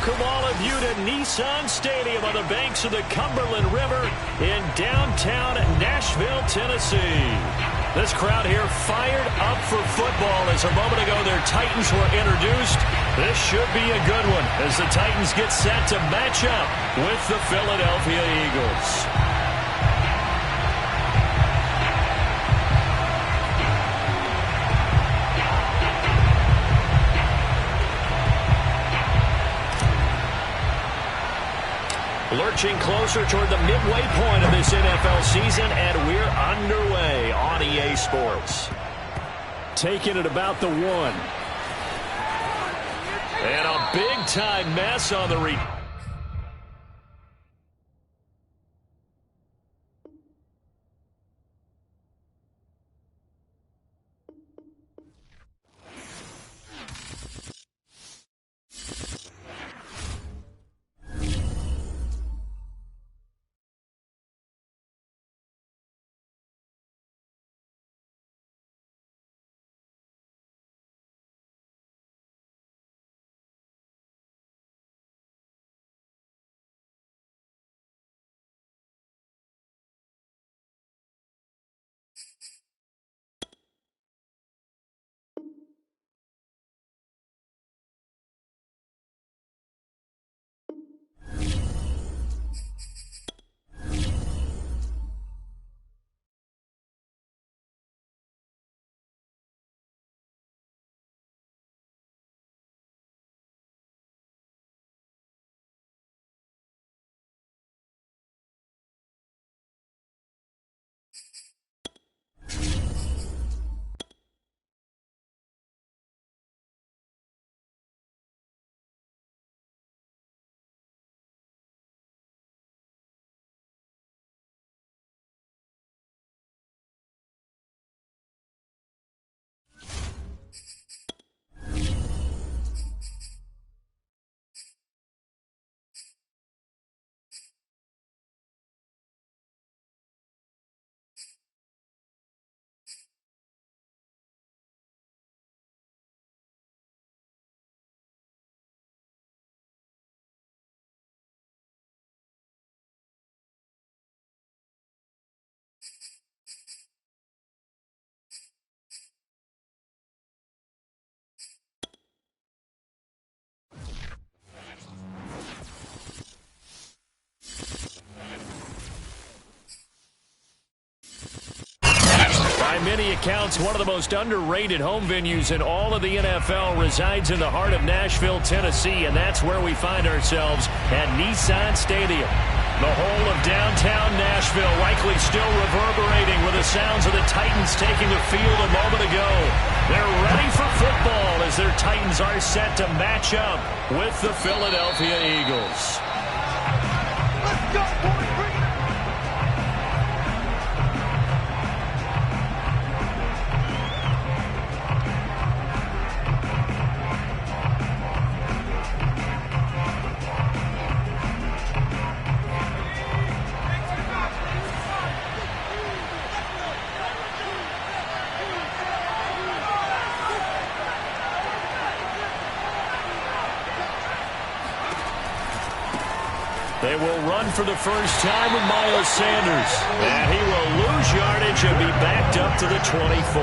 welcome all of you to Nissan Stadium on the banks of the Cumberland River in downtown Nashville, Tennessee. This crowd here fired up for football as a moment ago their Titans were introduced. This should be a good one as the Titans get set to match up with the Philadelphia Eagles. Lurching closer toward the midway point of this NFL season, and we're underway on EA Sports. Taking it about the 1. And a big-time mess on the return. By many accounts, one of the most underrated home venues in all of the NFL resides in the heart of Nashville, Tennessee, and that's where we find ourselves at Nissan Stadium. The whole of downtown Nashville likely still reverberating with the sounds of the Titans taking the field a moment ago. They're ready for football as their Titans are set to match up with the Philadelphia Eagles. Let's go, boys! Bring it up! They will run for the first time with Miles Sanders. And he will lose yardage and be backed up to the 24.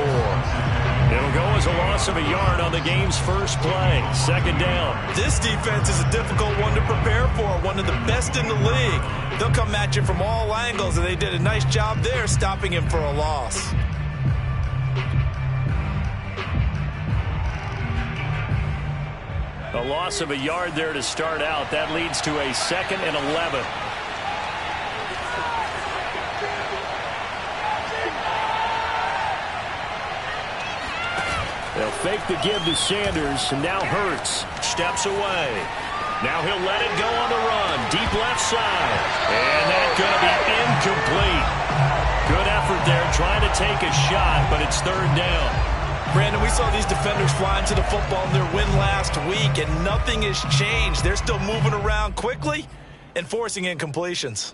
It'll go as a loss of a yard on the game's first play. Second down. This defense is a difficult one to prepare for, one of the best in the league. They'll come at you from all angles, and they did a nice job there stopping him for a loss. A loss of a yard there to start out. That leads to a 2nd and 11. They'll fake the give to Sanders, and now Hurts steps away. Now he'll let it go on the run. Deep left side. And that's going to be incomplete. Good effort there trying to take a shot, but it's third down. Brandon, we saw these defenders flying to the football in their win last week, and nothing has changed. They're still moving around quickly and forcing incompletions.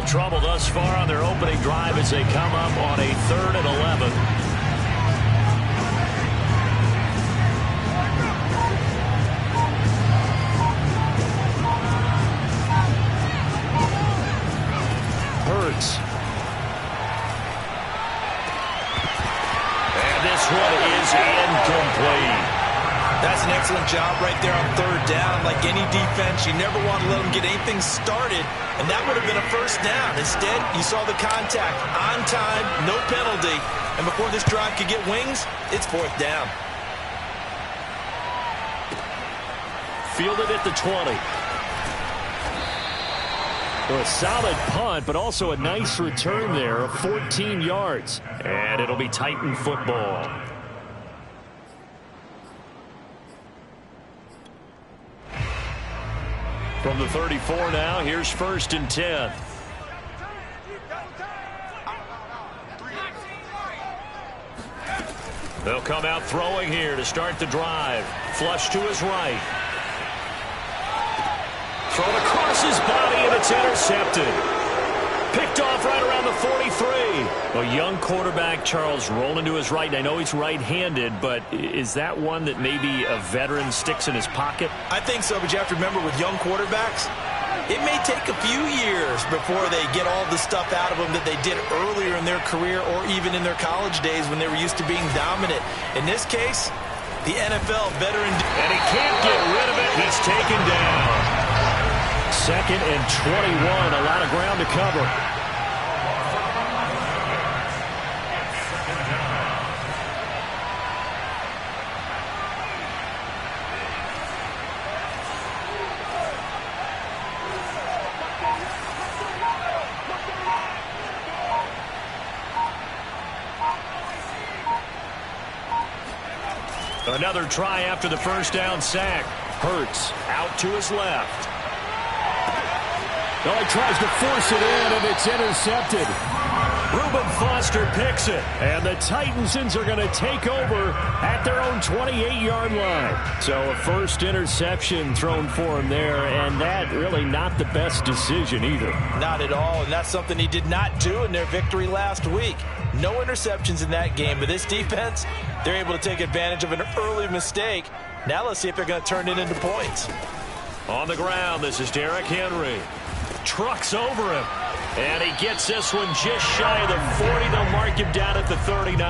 trouble thus far on their opening drive as they come up on a 3rd and 11. Hurts. And this one is incomplete. That's an excellent job right there on 3rd down. Like any defense, you never want to let them get anything started, and that would have been a 1st down. Instead, you saw the contact on time, no penalty, and before this drive could get wings, it's 4th down. Fielded at the 20. Well, a solid punt, but also a nice return there of 14 yards. And it'll be Titan football. From the 34 now, here's 1st and 10. They'll come out throwing here to start the drive. Flush to his right. Thrown across his body, and it's intercepted. Picked off right around the 43. A young quarterback, Charles, rolling to his right. And I know he's right-handed, but is that one that maybe a veteran sticks in his pocket? I think so, but you have to remember with young quarterbacks, it may take a few years before they get all the stuff out of them that they did earlier in their career or even in their college days when they were used to being dominant. In this case, the NFL veteran. And he can't get rid of it. He's taken down. 2nd and 21. A lot of ground to cover. Another try after the 1st down sack. Hurts out to his left. Oh, he tries to force it in, and it's intercepted. Reuben Foster picks it, and the Titansons are going to take over at their own 28-yard line. So a 1st interception thrown for him there, and that really not the best decision either. Not at all, and that's something he did not do in their victory last week. No interceptions in that game, but this defense, they're able to take advantage of an early mistake. Now let's see if they're going to turn it into points. On the ground, this is Derrick Henry. Trucks over him. And he gets this one just shy of the 40. They'll mark him down at the 39.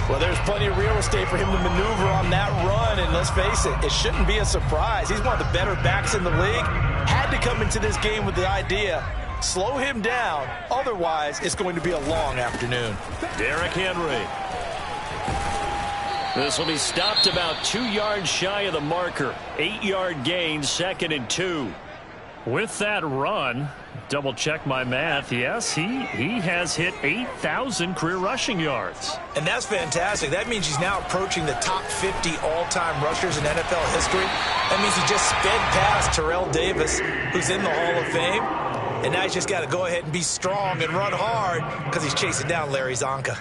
Well, there's plenty of real estate for him to maneuver on that run. And let's face it, it shouldn't be a surprise. He's one of the better backs in the league. Had to come into this game with the idea, slow him down. Otherwise, it's going to be a long afternoon. Derrick Henry. This will be stopped about 2 yards shy of the marker. 8-yard gain, 2nd and 2. With that run, double check my math, yes, he has hit 8,000 career rushing yards. And that's fantastic. That means he's now approaching the top 50 all-time rushers in NFL history. That means he just sped past Terrell Davis, who's in the Hall of Fame. And now he's just got to go ahead and be strong and run hard because he's chasing down Larry Zonka.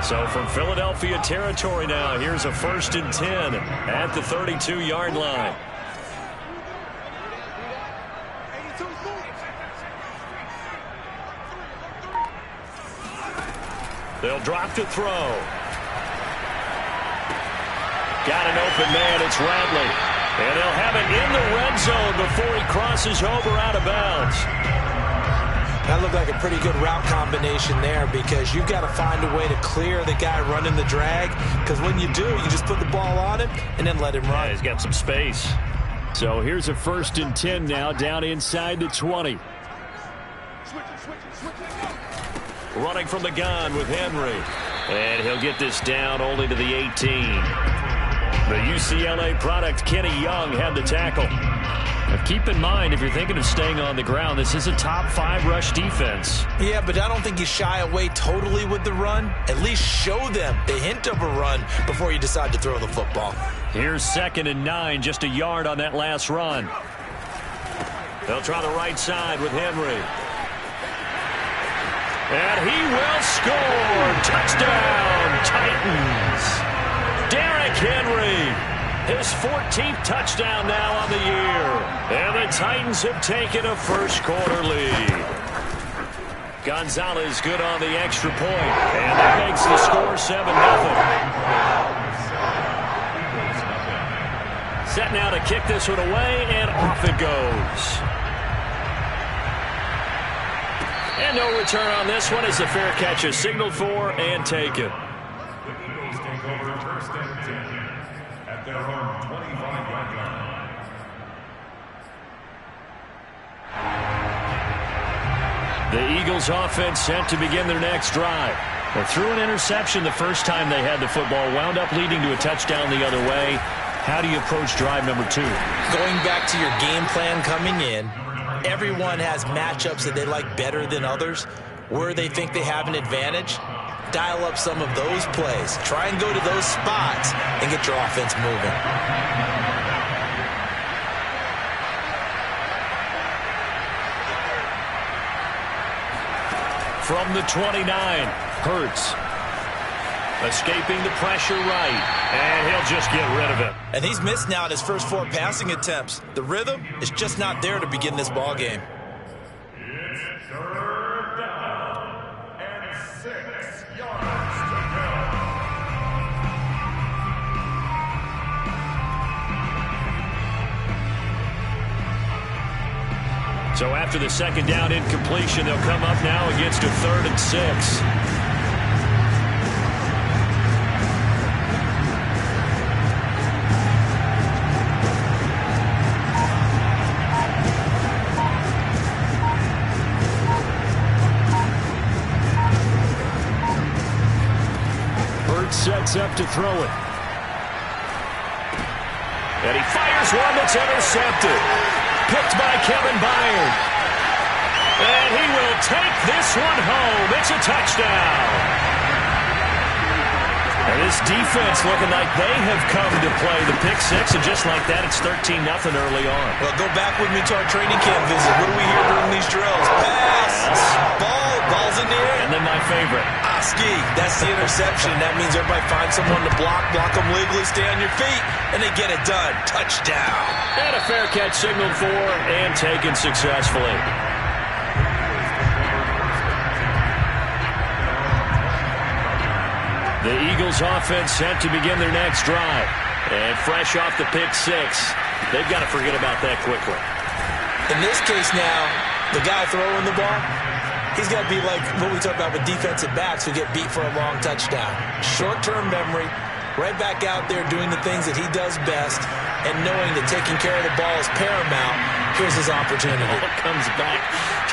So from Philadelphia territory now, here's a 1st and 10 at the 32-yard line. They'll drop to throw. Got an open man. It's Radley. And they'll have it in the red zone before he crosses over out of bounds. That looked like a pretty good route combination there because you've got to find a way to clear the guy running the drag. Because when you do, you just put the ball on him and then let him run. Yeah, he's got some space. So here's a 1st and 10 now down inside the 20. Running from the gun with Henry. And he'll get this down only to the 18. The UCLA product, Kenny Young, had the tackle. Now keep in mind, if you're thinking of staying on the ground, this is a top 5 rush defense. Yeah, but I don't think you shy away totally with the run. At least show them the hint of a run before you decide to throw the football. Here's 2nd and 9, just a yard on that last run. They'll try the right side with Henry. And he will score. Touchdown, Titans. Derrick Henry. His 14th touchdown now on the year. And the Titans have taken a first-quarter lead. Gonzalez good on the extra point. And that makes the score 7-0. Set now to kick this one away, and off it goes. And no return on this one as the fair catch is signaled for and taken. At their own 25-yard line. The Eagles offense set to begin their next drive. They threw an interception the first time they had the football, wound up leading to a touchdown the other way. How do you approach drive number 2? Going back to your game plan coming in, everyone has matchups that they like better than others. Where they think they have an advantage, dial up some of those plays. Try and go to those spots and get your offense moving. From the 29, Hurts. Escaping the pressure right, and he'll just get rid of it. And he's missed now his first 4 passing attempts. The rhythm is just not there to begin this ball game. It's 3rd down and 6 yards to go. So after the second down incompletion, they'll come up now against a 3rd and 6. Sets up to throw it. And he fires one that's intercepted. Picked by Kevin Byard. And he will take this one home. It's a touchdown. And this defense looking like they have come to play the pick 6, and just like that, it's 13-0 early on. Well, go back with me to our training camp visit. What do we hear during these drills? Pass. Ball's in the air. And then my favorite. Ski, that's the interception. That means everybody finds someone to block them legally, stay on your feet, and they get it done. Touchdown. And a fair catch signaled for and taken successfully. The Eagles offense set to begin their next drive. And fresh off the pick 6, they've got to forget about that quickly. In this case now, the guy throwing the ball, he's got to be like what we talk about with defensive backs who get beat for a long touchdown. Short-term memory, right back out there doing the things that he does best, and knowing that taking care of the ball is paramount. Here's his opportunity. It all comes back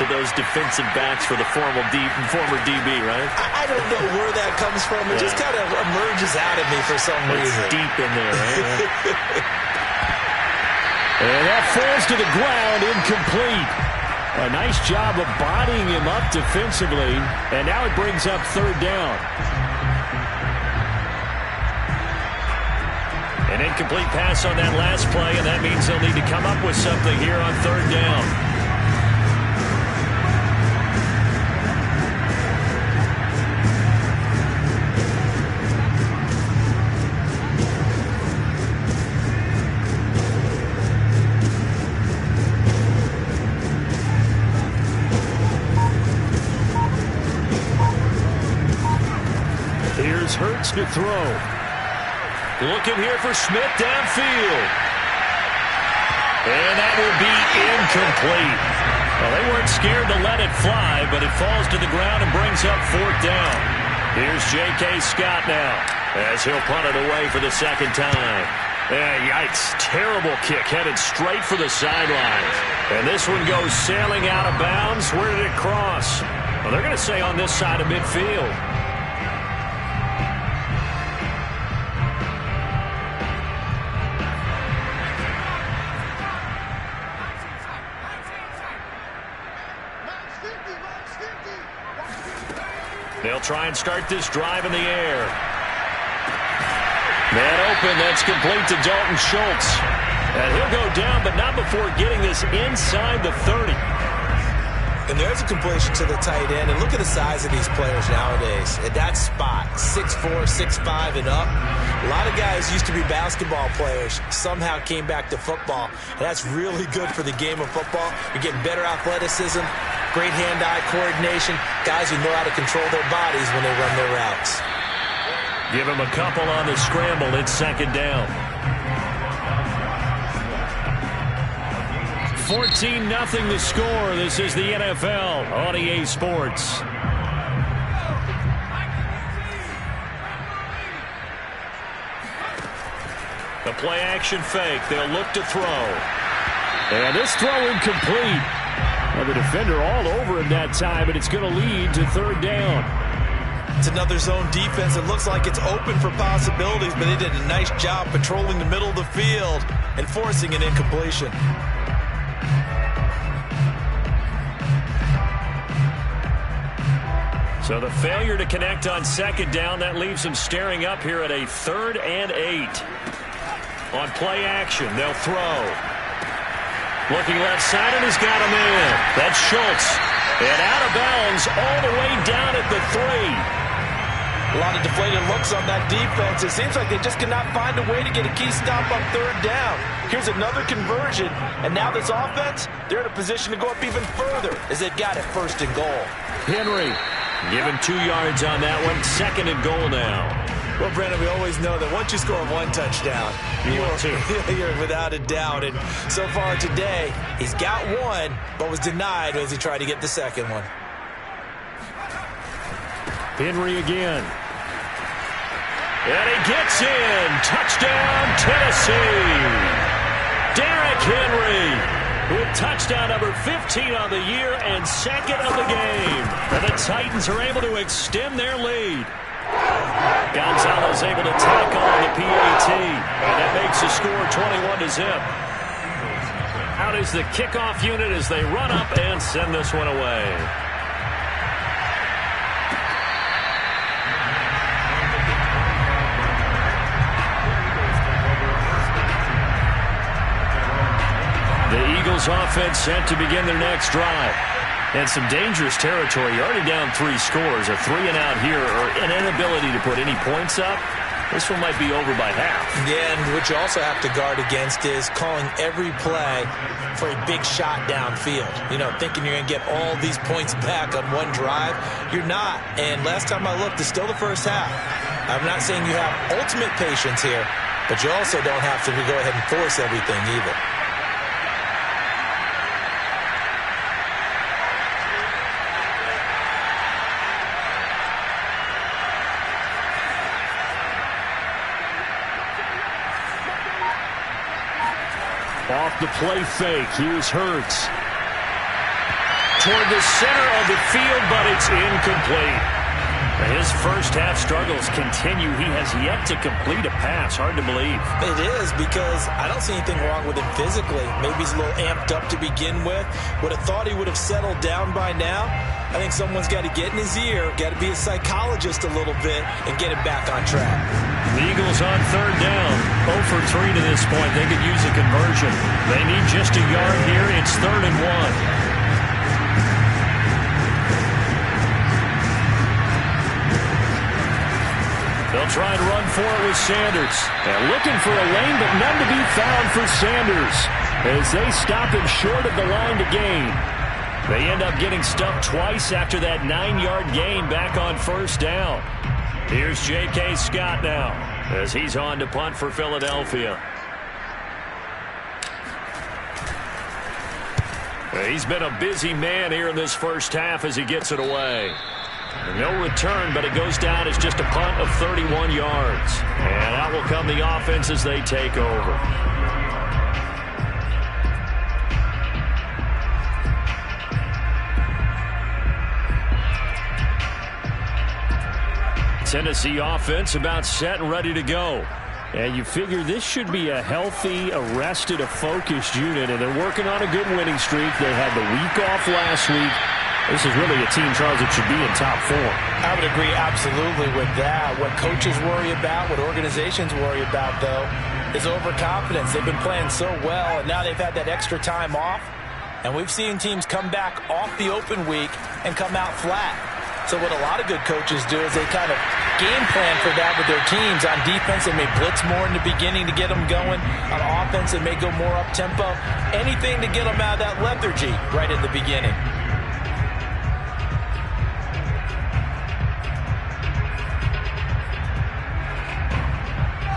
to those defensive backs for the former DB, right? I don't know where that comes from. It just kind of emerges out of me for some reason. It's deep in there, right? And that falls to the ground, incomplete. A nice job of bodying him up defensively, and now it brings up 3rd down. An incomplete pass on that last play, and that means they'll need to come up with something here on 3rd down. Here's Hurts to throw. Looking here for Smith downfield. And that will be incomplete. Well, they weren't scared to let it fly, but it falls to the ground and brings up 4th down. Here's J.K. Scott now as he'll punt it away for the second time. Yikes. Terrible kick headed straight for the sidelines. And this one goes sailing out of bounds. Where did it cross? Well, they're going to say on this side of midfield. They'll try and start this drive in the air. Man open, that's complete to Dalton Schultz. And he'll go down, but not before getting this inside the 30. And there's a completion to the tight end. And look at the size of these players nowadays. At that spot, 6'4", 6'5", and up. A lot of guys used to be basketball players, somehow came back to football. And that's really good for the game of football. You're getting better athleticism, great hand-eye coordination, guys who know how to control their bodies when they run their routes. Give him a couple on the scramble. It's second down. 14-0 the score. This is the NFL on EA Sports. The play action fake. They'll look to throw. And this throw incomplete. Now the defender all over him that time, but it's going to lead to third down. It's another zone defense. It looks like it's open for possibilities, but they did a nice job patrolling the middle of the field and forcing an incompletion. So the failure to connect on second down, that leaves them staring up here at a 3rd and 8. On play action, they'll throw. Looking left side, and he's got him in. That's Schultz. And out of bounds all the way down at the 3. A lot of deflated looks on that defense. It seems like they just cannot find a way to get a key stop on third down. Here's another conversion, and now this offense, they're in a position to go up even further as they've got it 1st and goal. Henry, give him 2 yards on that one. 2nd and goal now. Well, Brandon, we always know that once you score 1 touchdown, you're without a doubt. And so far today, he's got 1, but was denied as he tried to get the 2nd one. Henry again. And he gets in. Touchdown, Tennessee. Derrick Henry with touchdown number 15 on the year and 2nd of the game. And the Titans are able to extend their lead. Gonzalez able to tack on the PAT. And that makes the score 21-0. Out is the kickoff unit as they run up and send this one away. The Eagles offense set to begin their next drive. And some dangerous territory. You're already down 3 scores. A 3-and-out here, or an inability to put any points up. This one might be over by half. Yeah, and what you also have to guard against is calling every play for a big shot downfield. You know, thinking you're going to get all these points back on one drive. You're not. And last time I looked, it's still the first half. I'm not saying you have ultimate patience here, but you also don't have to go ahead and force everything either. Off the play fake, here's Hurts. Toward the center of the field, but it's incomplete. His first half struggles continue. He has yet to complete a pass. Hard to believe. It is, because I don't see anything wrong with him physically. Maybe he's a little amped up to begin with. Would have thought he would have settled down by now. I think someone's got to get in his ear, got to be a psychologist a little bit, and get him back on track. The Eagles on third down. 0 for 3 to this point. They could use a conversion. They need just a yard here. It's 3rd and 1. They'll try and run for it with Sanders. And looking for a lane, but none to be found for Sanders as they stop him short of the line to gain. They end up getting stuffed twice after that 9-yard gain back on 1st down. Here's J.K. Scott now as he's on to punt for Philadelphia. He's been a busy man here in this first half as he gets it away. No return, but it goes down as just a punt of 31 yards. And out will come the offense as they take over. Tennessee offense about set and ready to go. And you figure this should be a healthy, arrested, a focused unit, and they're working on a good winning streak. They had the week off last week. This is really a team, Charles, that should be in top 4. I would agree absolutely with that. What coaches worry about, what organizations worry about, though, is overconfidence. They've been playing so well, and now they've had that extra time off. And we've seen teams come back off the open week and come out flat. So what a lot of good coaches do is they kind of game plan for that with their teams. On defense, they may blitz more in the beginning to get them going. On offense, they may go more up-tempo. Anything to get them out of that lethargy right in the beginning.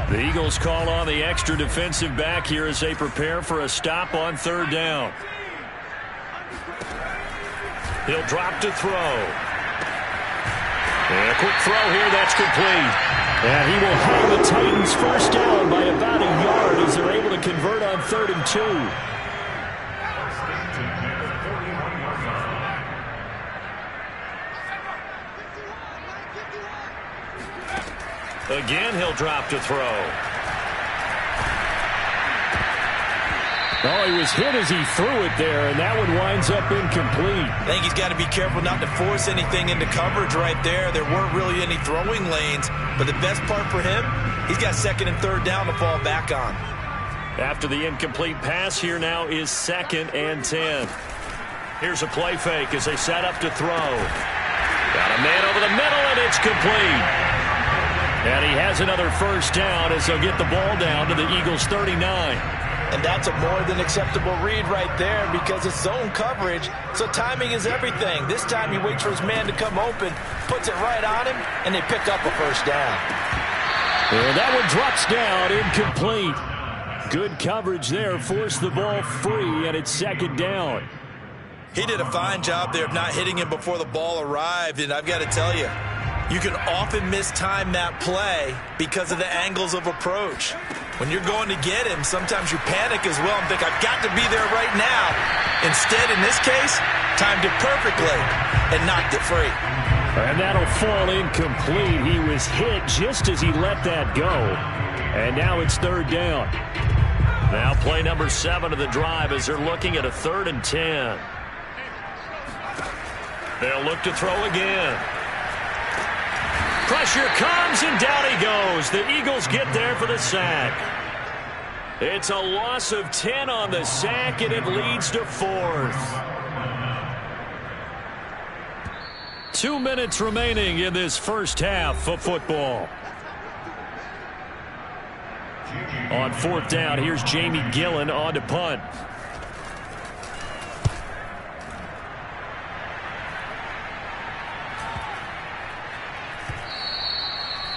The Eagles call on the extra defensive back here as they prepare for a stop on third down. He'll drop to throw. And a quick throw here, that's complete. And he will hold the Titans first down by about a yard as they're able to convert on 3rd and 2. Again, he'll drop to throw. Oh, he was hit as he threw it there, and that one winds up incomplete. I think he's got to be careful not to force anything into coverage right there. There weren't really any throwing lanes, but the best part for him, he's got 2nd and 3rd down to fall back on. After the incomplete pass, here now is 2nd and 10. Here's a play fake as they set up to throw. Got a man over the middle, and it's complete. And he has another first down as they'll get the ball down to the Eagles' 39. And that's a more than acceptable read right there because it's zone coverage, so timing is everything. This time he waits for his man to come open, puts it right on him, and they pick up a first down. And that one drops down, incomplete. Good coverage there, forced the ball free, and it's 2nd down. He did a fine job there of not hitting him before the ball arrived, and I've got to tell you, you can often mistime that play because of the angles of approach. When you're going to get him, sometimes you panic as well and think, I've got to be there right now. Instead, in this case, timed it perfectly and knocked it free. And that'll fall incomplete. He was hit just as he let that go. And now it's 3rd down. Now play number 7 of the drive as they're looking at a 3rd and 10. They'll look to throw again. Pressure comes, and down he goes. The Eagles get there for the sack. It's a loss of 10 on the sack, and it leads to 4th. 2 minutes remaining in this first half of football. On 4th down, here's Jamie Gillen on to punt.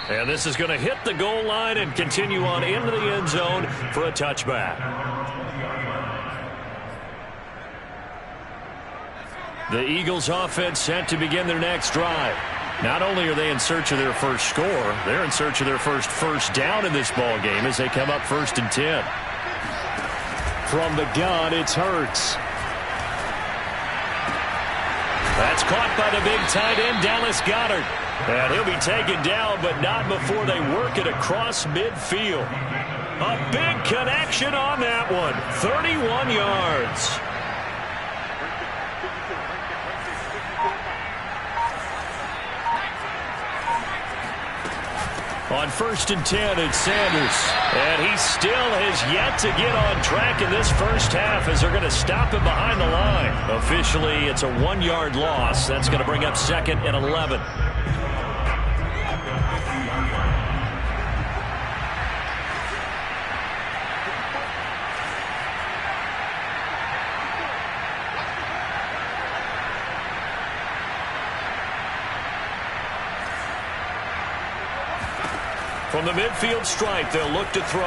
And this is going to hit the goal line and continue on into the end zone for a touchback. The Eagles offense set to begin their next drive. Not only are they in search of their first score, they're in search of their first down in this ball game as they come up 1st and 10. From the gun, it's Hurts. That's caught by the big tight end, Dallas Goedert. And he'll be taken down, but not before they work it across midfield. A big connection on that one. 31 yards. On 1st and 10, it's Sanders. And he still has yet to get on track in this first half as they're going to stop him behind the line. Officially, it's a 1-yard loss. That's going to bring up 2nd and 11. From the midfield stripe, they'll look to throw.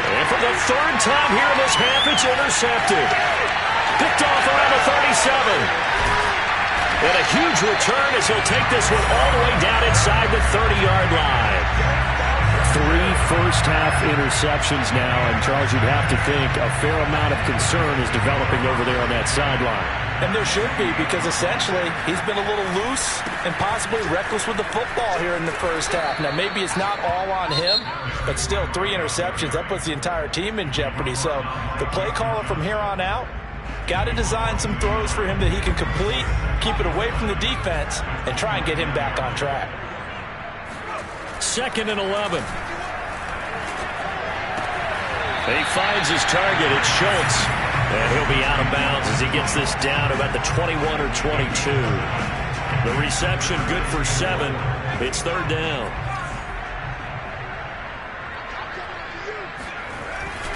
And for the 3rd time here in this half, it's intercepted. Picked off around the 37. And a huge return as he'll take this one all the way down inside the 30-yard line. 3 first-half interceptions now, and Charles, you'd have to think a fair amount of concern is developing over there on that sideline. And there should be, because essentially he's been a little loose and possibly reckless with the football here in the first half. Now, maybe it's not all on him, but still 3 interceptions. That puts the entire team in jeopardy. So the play caller from here on out got to design some throws for him that he can complete, keep it away from the defense, and try and get him back on track. 2nd and 11. He finds his target. It's Schultz. And he'll be out of bounds as he gets this down about the 21 or 22. The reception good for 7. It's third down.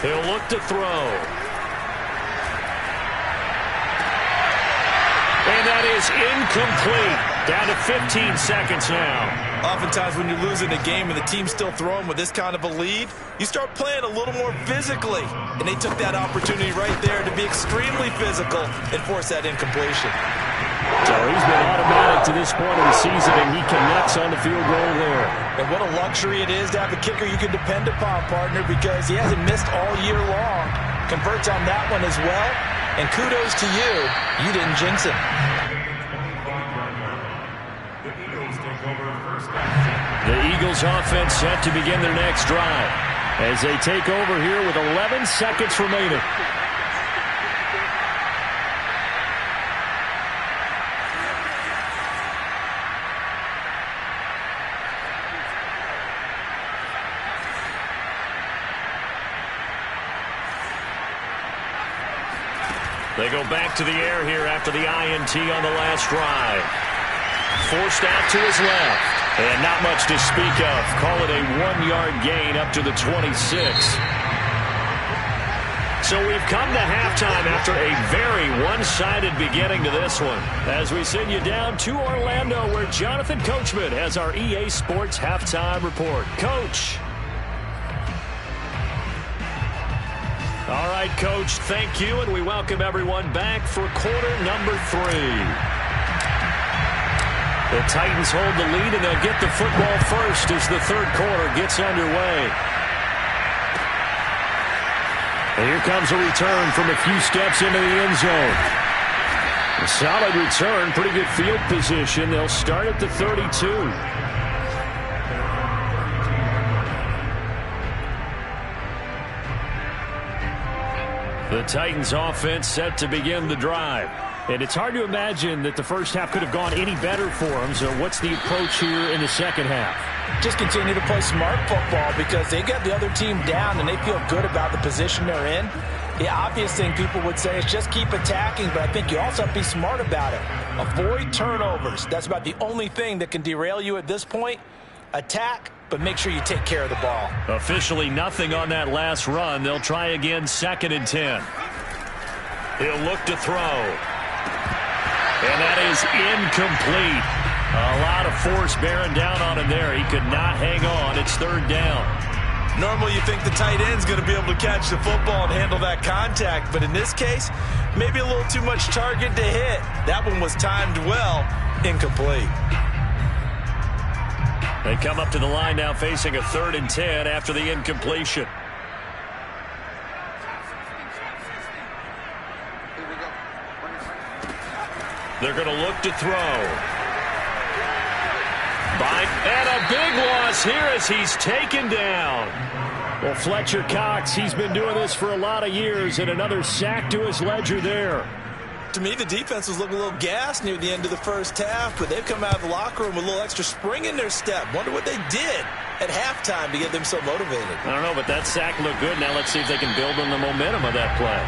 He'll look to throw. And that is incomplete. Down to 15 seconds now. Oftentimes when you're losing a game and the team's still throwing with this kind of a lead, you start playing a little more physically. And they took that opportunity right there to be extremely physical and force that incompletion. So he's been automatic to this point of the season, and he connects on the field goal there. And what a luxury it is to have a kicker you can depend upon, partner, because he hasn't missed all year long. Converts on that one as well. And kudos to you. You didn't jinx him. The Eagles offense set to begin their next drive as they take over here with 11 seconds remaining. They go back to the air here after the INT on the last drive. Forced out to his left. And not much to speak of. Call it a 1-yard gain up to the 26. So we've come to halftime after a very one-sided beginning to this one. As we send you down to Orlando, where Jonathan Coachman has our EA Sports Halftime Report. Coach. All right, Coach, thank you, and we welcome everyone back for quarter number 3. The Titans hold the lead, and they'll get the football first as the third quarter gets underway. And here comes a return from a few steps into the end zone. A solid return, pretty good field position. They'll start at the 32. The Titans offense set to begin the drive. And it's hard to imagine that the first half could have gone any better for them. So what's the approach here in the second half? Just continue to play smart football because they got the other team down and they feel good about the position they're in. The obvious thing people would say is just keep attacking, but I think you also have to be smart about it. Avoid turnovers. That's about the only thing that can derail you at this point. Attack, but make sure you take care of the ball. Officially nothing on that last run. They'll try again 2nd and 10. He'll look to throw. And that is incomplete. A lot of force bearing down on him there. He could not hang on. It's third down. Normally you think the tight end's going to be able to catch the football and handle that contact. But in this case, maybe a little too much target to hit. That one was timed well. Incomplete. They come up to the line now facing a 3rd and 10 after the incompletion. They're going to look to throw. And a big loss here as he's taken down. Well, Fletcher Cox, he's been doing this for a lot of years, and another sack to his ledger there. To me, the defense was looking a little gassed near the end of the first half, but they've come out of the locker room with a little extra spring in their step. Wonder what they did at halftime to get them so motivated. I don't know, but that sack looked good. Now let's see if they can build on the momentum of that play.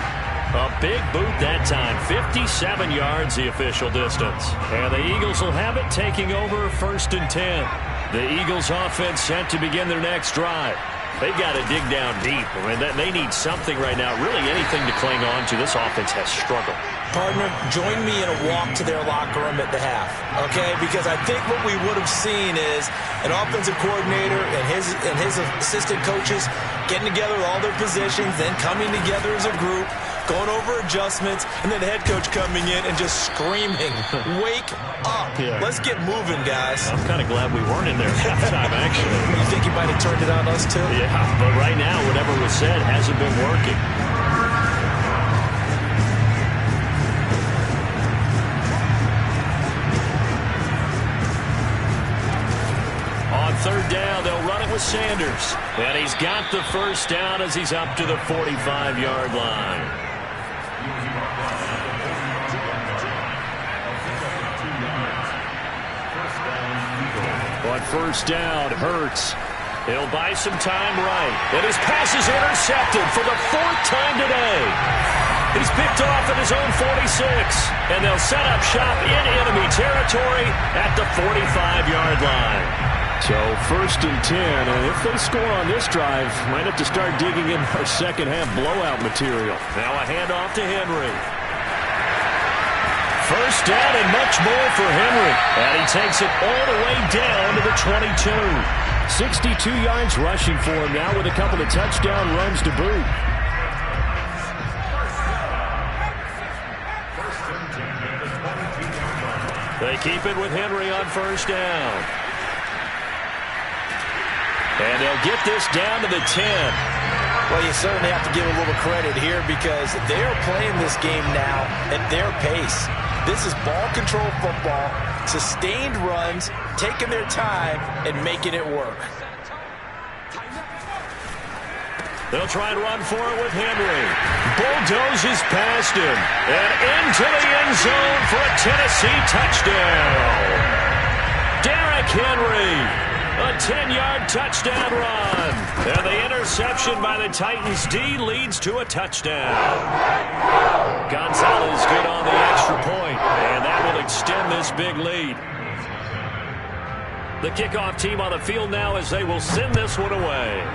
A big boot that time. 57 yards the official distance. And the Eagles will have it, taking over 1st and 10. The Eagles offense set to begin their next drive. They've got to dig down deep. I mean, they need something right now, really anything to cling on to. This offense has struggled. Partner, join me in a walk to their locker room at the half, okay? Because I think what we would have seen is an offensive coordinator and his assistant coaches getting together with all their positions, then coming together as a group, going over adjustments, and then the head coach coming in and just screaming, wake up. Yeah. Let's get moving, guys. I'm kind of glad we weren't in there at halftime, actually. You think he might have turned it on us, too? Yeah, but right now, whatever was said hasn't been working. On 3rd down, they'll run it with Sanders. And he's got the first down as he's up to the 45-yard line. On 1st down, Hurts. He'll buy some time right. And his pass is intercepted for the 4th time today. He's picked off at his own 46. And they'll set up shop in enemy territory at the 45-yard line. So 1st and 10, and if they score on this drive, might have to start digging in our second-half blowout material. Now a handoff to Henry. First down and much more for Henry. And he takes it all the way down to the 22. 62 yards rushing for him now with a couple of touchdown runs to boot. They keep it with Henry on first down. And they'll get this down to the 10. Well, you certainly have to give a little credit here because they are playing this game now at their pace. This is ball control football, sustained runs, taking their time, and making it work. They'll try and run for it with Henry. Bulldozes past him. And into the end zone for a Tennessee touchdown. Derrick Henry. A 10-yard touchdown run. And the interception by the Titans D leads to a touchdown. Gonzalez good on the extra point, and that will extend this big lead. The kickoff team on the field now as they will send this one away.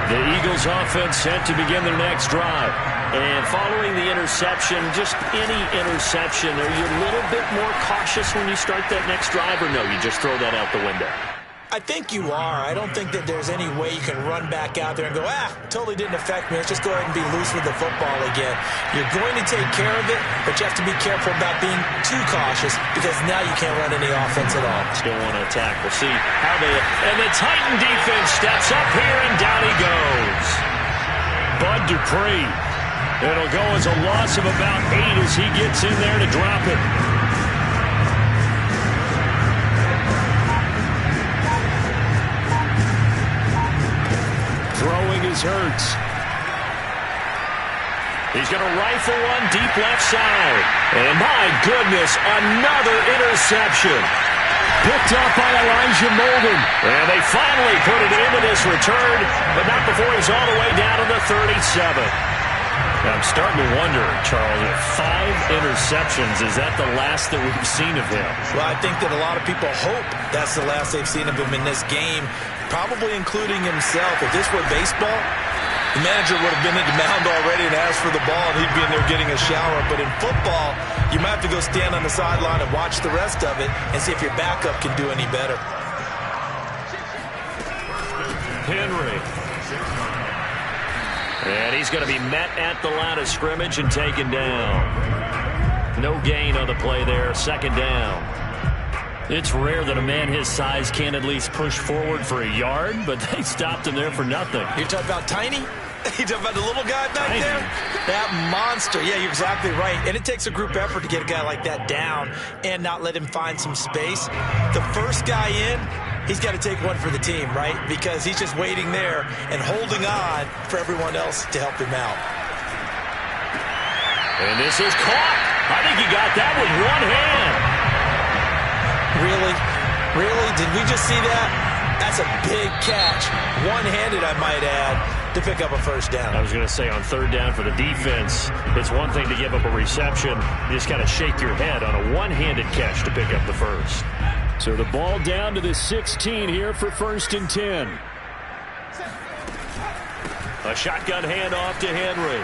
The Eagles offense set to begin their next drive. And following the interception, just any interception, are you a little bit more cautious when you start that next drive, or no, you just throw that out the window? I think you are. I don't think that there's any way you can run back out there and go, totally didn't affect me. Let's just go ahead and be loose with the football again. You're going to take care of it, but you have to be careful about being too cautious because now you can't run any offense at all. Still want to attack. We'll see how they... And the Titan defense steps up here, and down he goes. Bud Dupree. It'll go as a loss of about 8 as he gets in there to drop it. Throwing is Hurts. He's going to rifle one deep left side. And my goodness, another interception. Picked up by Elijah Molden. And they finally put it into this return, but not before he's all the way down to the 37. I'm starting to wonder, Charles, if 5 interceptions, is that the last that we've seen of him? Well, I think that a lot of people hope that's the last they've seen of him in this game, probably including himself. If this were baseball, the manager would have been at the mound already and asked for the ball, and he'd be in there getting a shower. But in football, you might have to go stand on the sideline and watch the rest of it and see if your backup can do any better. Henry. And he's going to be met at the line of scrimmage and taken down. No gain on the play there. Second down. It's rare that a man his size can't at least push forward for a yard, but they stopped him there for nothing. You're talking about Tiny? You talking about the little guy back there? That monster. Yeah, you're exactly right. And it takes a group effort to get a guy like that down and not let him find some space. The first guy in, he's got to take one for the team, right? Because he's just waiting there and holding on for everyone else to help him out. And this is caught. I think he got that with one hand. Really? Really? Did we just see that? That's a big catch. One-handed, I might add, to pick up a first down. I was going to say on third down for the defense, it's one thing to give up a reception. You just got to shake your head on a one-handed catch to pick up the first. So the ball down to the 16 here for 1st and 10. A shotgun handoff to Henry.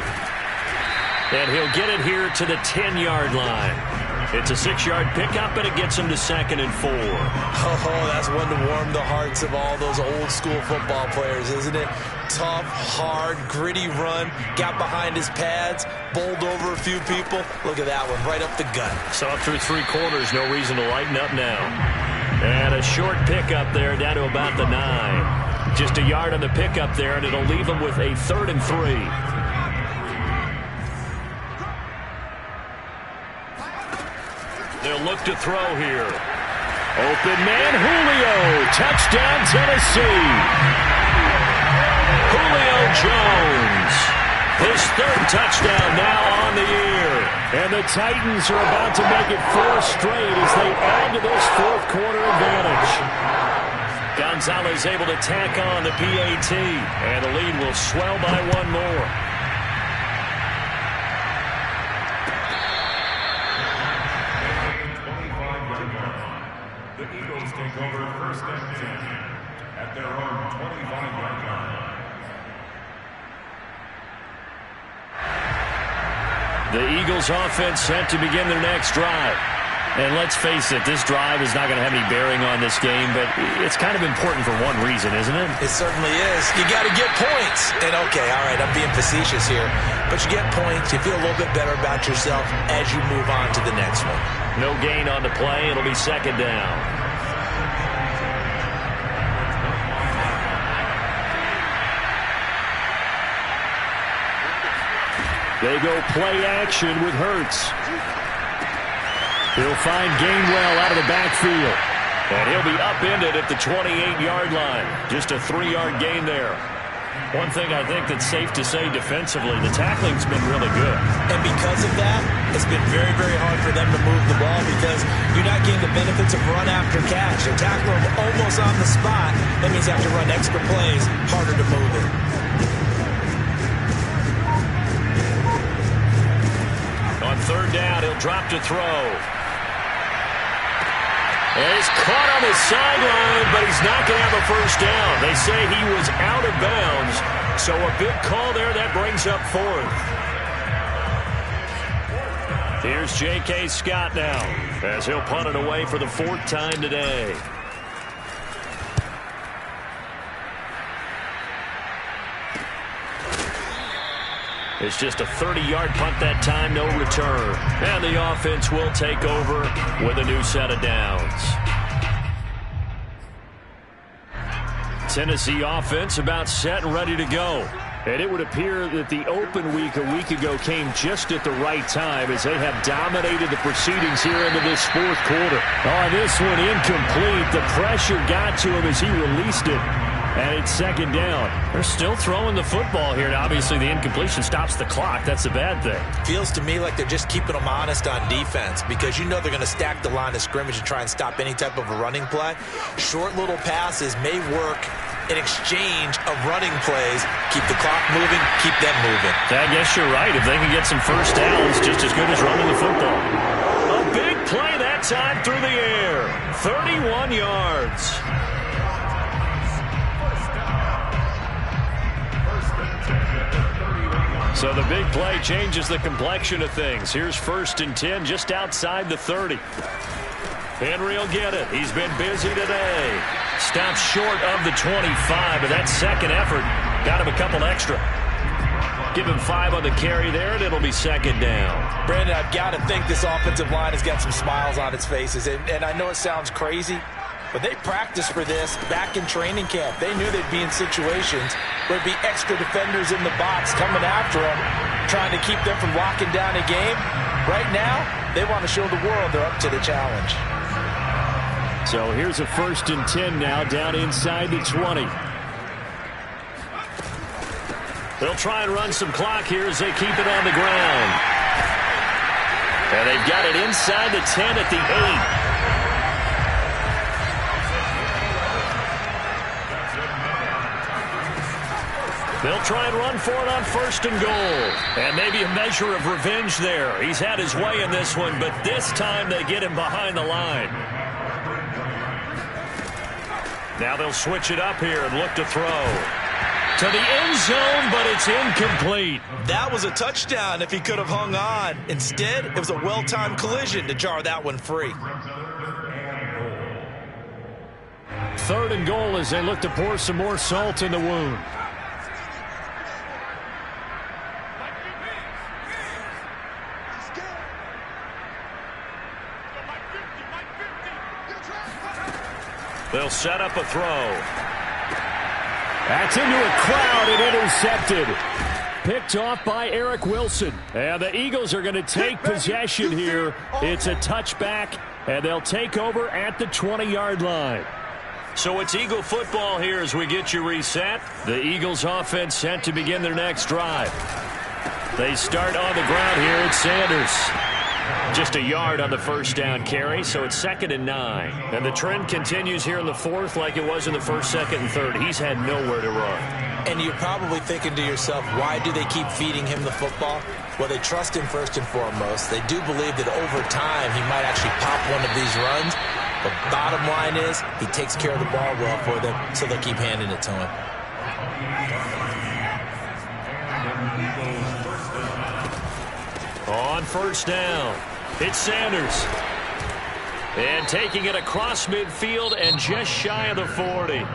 And he'll get it here to the 10-yard line. It's a 6-yard pickup, and it gets him to 2nd and 4. Oh, that's one to warm the hearts of all those old-school football players, isn't it? Tough, hard, gritty run, got behind his pads, bowled over a few people. Look at that one, right up the gut. Saw through 3 corners, no reason to lighten up now. And a short pickup there down to about the 9. Just a yard on the pickup there, and it'll leave him with a 3rd and 3. They'll look to throw here. Open man, Julio. Touchdown, Tennessee. Julio Jones. His 3rd touchdown now on the year. And the Titans are about to make it 4 straight as they add to this fourth quarter advantage. Gonzalez able to tack on the PAT, and the lead will swell by 1 more. The Eagles take over 1st and 10 at their own 25-yard line. The Eagles offense set to begin their next drive. And let's face it, this drive is not going to have any bearing on this game, but it's kind of important for one reason, isn't it? It certainly is. You got to get points. And okay, all right, I'm being facetious here, but you get points, you feel a little bit better about yourself as you move on to the next one. No gain on the play. It'll be 2nd down. They go play action with Hurts. He'll find Gainwell out of the backfield. And he'll be upended at the 28-yard line. Just a 3-yard gain there. One thing I think that's safe to say defensively, the tackling's been really good. And because of that, it's been very, very hard for them to move the ball because you're not getting the benefits of run after catch. They tackle them almost on the spot. That means you have to run extra plays, harder to move it. On 3rd down, he'll drop to throw. And he's caught on the sideline, but he's not going to have a 1st down. They say he was out of bounds, so a big call there that brings up 4th. Here's J.K. Scott now, as he'll punt it away for the 4th time today. It's just a 30-yard punt that time, no return. And the offense will take over with a new set of downs. Tennessee offense about set and ready to go. And it would appear that the open week a week ago came just at the right time as they have dominated the proceedings here into this 4th quarter. Oh, this one incomplete. The pressure got to him as he released it. And it's 2nd down. They're still throwing the football here. And obviously, the incompletion stops the clock. That's the bad thing. Feels to me like they're just keeping them honest on defense because you know they're going to stack the line of scrimmage and try and stop any type of a running play. Short little passes may work in exchange of running plays. Keep the clock moving, keep them moving. I guess you're right. If they can get some 1st downs, just as good as running the football. A big play that time through the air. 31 yards. So the big play changes the complexion of things. Here's 1st and 10 just outside the 30. Henry will get it. He's been busy today. Stops short of the 25, but that 2nd effort got him a couple extra. Give him 5 on the carry there, and it'll be 2nd down. Brandon, I've got to think this offensive line has got some smiles on its faces. And I know it sounds crazy, but they practiced for this back in training camp. They knew they'd be in situations where there'd be extra defenders in the box coming after them, trying to keep them from locking down a game. Right now, they want to show the world they're up to the challenge. So here's a 1st and 10 now down inside the 20. They'll try and run some clock here as they keep it on the ground. And they've got it inside the 10 at the 8. They'll try and run for it on 1st and goal. And maybe a measure of revenge there. He's had his way in this one, but this time they get him behind the line. Now they'll switch it up here and look to throw. To the end zone, but it's incomplete. That was a touchdown if he could have hung on. Instead, it was a well-timed collision to jar that one free. 3rd and goal as they look to pour some more salt in the wound. They'll set up a throw. That's into a crowd and intercepted. Picked off by Eric Wilson. And the Eagles are going to take possession here. It's a touchback, and they'll take over at the 20-yard line. So it's Eagle football here as we get you reset. The Eagles offense set to begin their next drive. They start on the ground here. It's Sanders. Just a yard on the first down carry, so it's 2nd and 9. And the trend continues here in the 4th like it was in the 1st, 2nd, and 3rd. He's had nowhere to run. And you're probably thinking to yourself, why do they keep feeding him the football? Well, they trust him first and foremost. They do believe that over time he might actually pop one of these runs. But bottom line is he takes care of the ball well for them, so they'll keep handing it to him. On first down, it's Sanders. And taking it across midfield and just shy of the 40.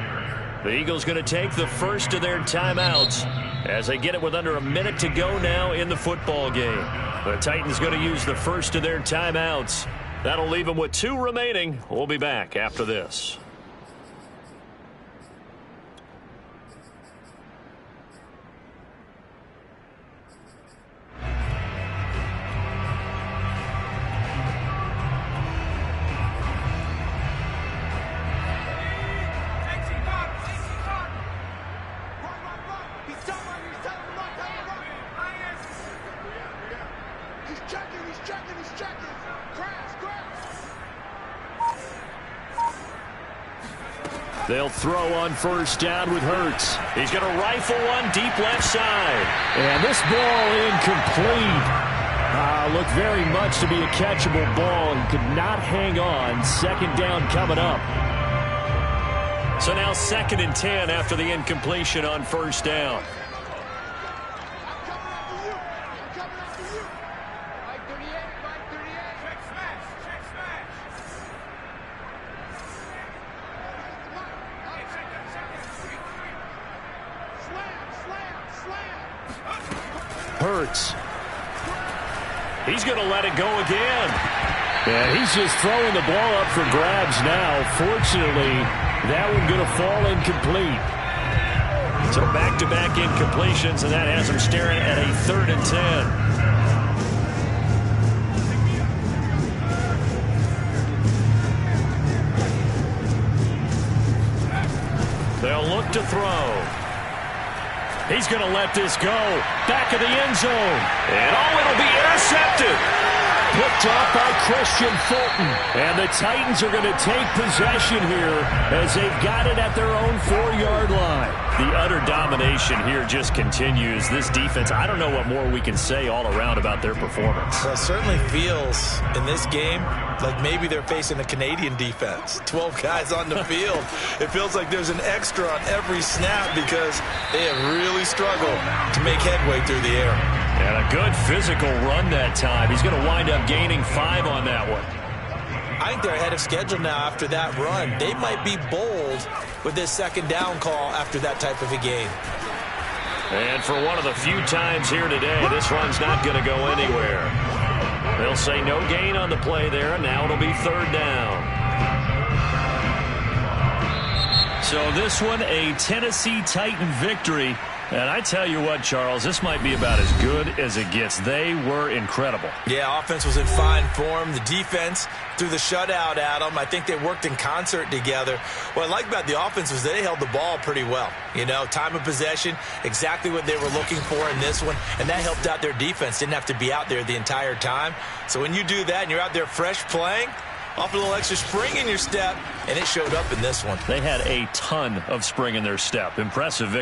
The Eagles going to take the first of their timeouts as they get it with under a minute to go now in the football game. The Titans going to use the first of their timeouts. That'll leave them with 2 remaining. We'll be back after this. They'll throw on first down with Hurts. He's going to rifle one deep left side. And this ball incomplete. Looked very much to be a catchable ball and could not hang on. 2nd down coming up. So now 2nd and 10 after the incompletion on first down. Hurts. He's going to let it go again. And he's just throwing the ball up for grabs now. Fortunately, that one going to fall incomplete. So back-to-back incompletions, and that has him staring at a 3rd and 10. They'll look to throw. He's going to let this go. Back of the end zone. And it'll be intercepted. Picked off by Christian Fulton. And the Titans are going to take possession here as they've got it at their own 4-yard line. The utter domination here just continues. This defense, I don't know what more we can say all around about their performance. Well, it certainly feels in this game like maybe they're facing a Canadian defense. 12 guys on the field. It feels like there's an extra on every snap because they have really struggled to make headway through the air. And a good physical run that time. He's going to wind up gaining 5 on that one. I think they're ahead of schedule now after that run. They might be bold with this 2nd down call after that type of a game. And for one of the few times here today, this run's not going to go anywhere. They'll say no gain on the play there, and now it'll be 3rd down. So this one, a Tennessee Titan victory. And I tell you what, Charles, this might be about as good as it gets. They were incredible. Yeah, offense was in fine form. The defense threw the shutout at them. I think they worked in concert together. What I like about the offense was they held the ball pretty well. You know, time of possession, exactly what they were looking for in this one. And that helped out their defense. Didn't have to be out there the entire time. So when you do that and you're out there fresh playing, off a little extra spring in your step, and it showed up in this one. They had a ton of spring in their step. Impressive victory.